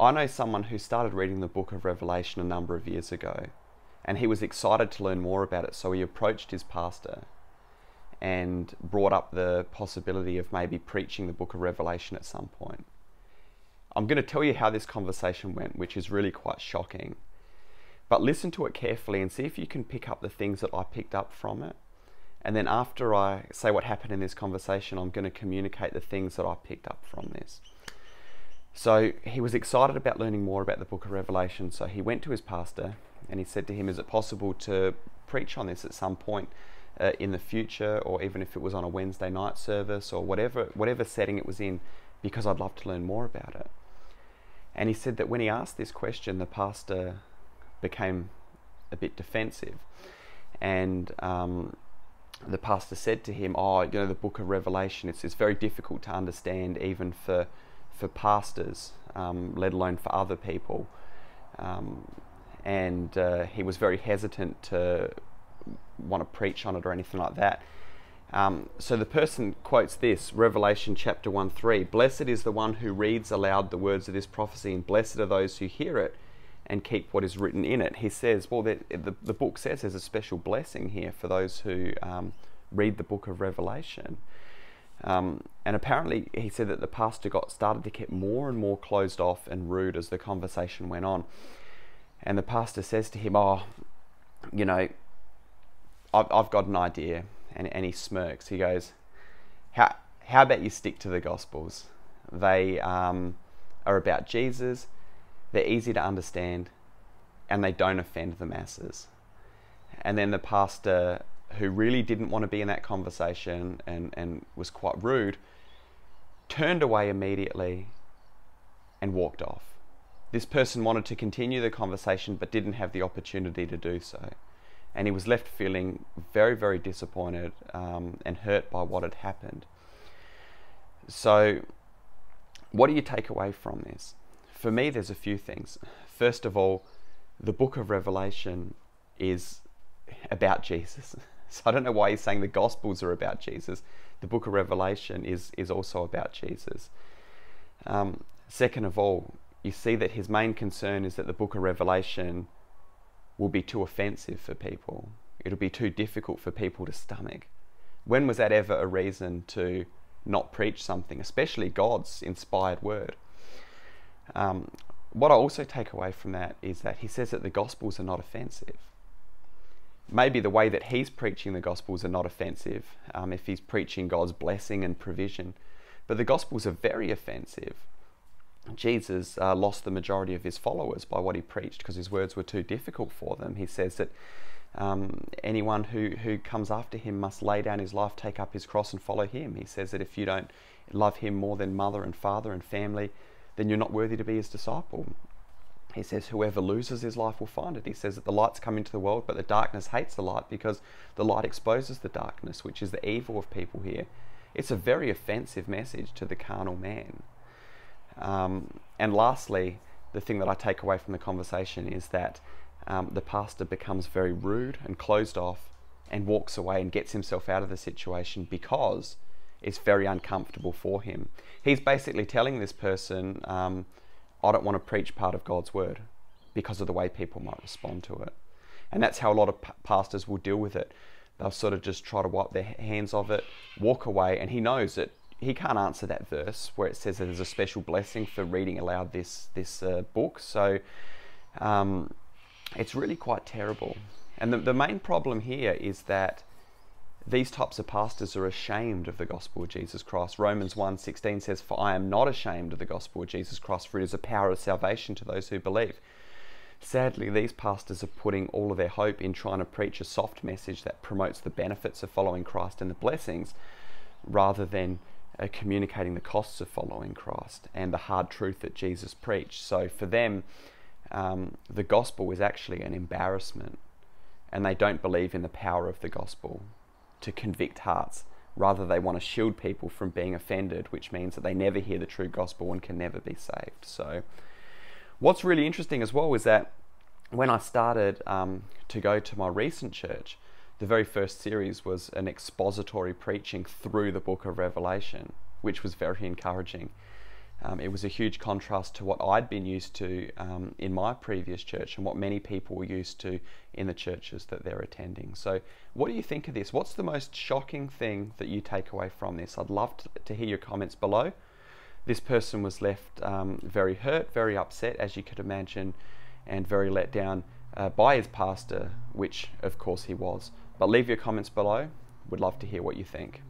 I know someone who started reading the book of Revelation a number of years ago, and he was excited to learn more about it, so he approached his pastor and brought up the possibility of maybe preaching the book of Revelation at some point. I'm going to tell you how this conversation went, which is really quite shocking. But listen to it carefully and see if you can pick up the things that I picked up from it. And then after I say what happened in this conversation, I'm going to communicate the things that I picked up from this. So he was excited about learning more about the book of Revelation. So he went to his pastor and he said to him, is it possible to preach on this at some point in the future, or even if it was on a Wednesday night service or whatever setting it was in, because I'd love to learn more about it. And he said that when he asked this question, the pastor became a bit defensive. And the pastor said to him, the book of Revelation, it's very difficult to understand even for pastors, let alone for other people. And he was very hesitant to want to preach on it or anything like that. So the person quotes this, Revelation chapter 1:3, "Blessed is the one who reads aloud the words of this prophecy, and blessed are those who hear it and keep what is written in it." He says, well, the book says there's a special blessing here for those who read the book of Revelation. And apparently he said that the pastor started to get more and more closed off and rude as the conversation went on. And the pastor says to him, I've got an idea. And he smirks. He goes, how about you stick to the Gospels? They are about Jesus, they're easy to understand, and they don't offend the masses. And then the pastor, who really didn't want to be in that conversation and was quite rude, turned away immediately and walked off. This person wanted to continue the conversation but didn't have the opportunity to do so. And he was left feeling very, very disappointed and hurt by what had happened. So what do you take away from this? For me, there's a few things. First of all, the book of Revelation is about Jesus. So I don't know why he's saying the Gospels are about Jesus. The book of Revelation is also about Jesus. Second of all, you see that his main concern is that the book of Revelation will be too offensive for people. It'll be too difficult for people to stomach. When was that ever a reason to not preach something, especially God's inspired word? What I also take away from that is that he says that the Gospels are not offensive. Maybe the way that he's preaching the Gospels are not offensive, if he's preaching God's blessing and provision, but the Gospels are very offensive. Jesus lost the majority of his followers by what he preached because his words were too difficult for them. He says that anyone who comes after him must lay down his life, take up his cross and follow him. He says that if you don't love him more than mother and father and family, then you're not worthy to be his disciple. He says whoever loses his life will find it. He says that the light's come into the world, but the darkness hates the light because the light exposes the darkness, which is the evil of people here. It's a very offensive message to the carnal man. And lastly, the thing that I take away from the conversation is that the pastor becomes very rude and closed off and walks away and gets himself out of the situation because it's very uncomfortable for him. He's basically telling this person, I don't want to preach part of God's word because of the way people might respond to it. And that's how a lot of pastors will deal with it. They'll sort of just try to wipe their hands of it, walk away, and he knows that he can't answer that verse where it says that there's a special blessing for reading aloud this book. So it's really quite terrible. And the main problem here is that these types of pastors are ashamed of the gospel of Jesus Christ. Romans 1:16 says, "For I am not ashamed of the gospel of Jesus Christ, for it is a power of salvation to those who believe." Sadly, these pastors are putting all of their hope in trying to preach a soft message that promotes the benefits of following Christ and the blessings, rather than communicating the costs of following Christ and the hard truth that Jesus preached. So for them, the gospel is actually an embarrassment, and they don't believe in the power of the gospel to convict hearts. Rather, they want to shield people from being offended, which means that they never hear the true gospel and can never be saved. So what's really interesting as well is that when I started to go to my recent church, the very first series was an expository preaching through the book of Revelation, which was very encouraging. It was a huge contrast to what I'd been used to in my previous church and what many people were used to in the churches that they're attending. So what do you think of this? What's the most shocking thing that you take away from this? I'd love to hear your comments below. This person was left very hurt, very upset, as you could imagine, and very let down by his pastor, which of course he was. But leave your comments below. Would love to hear what you think.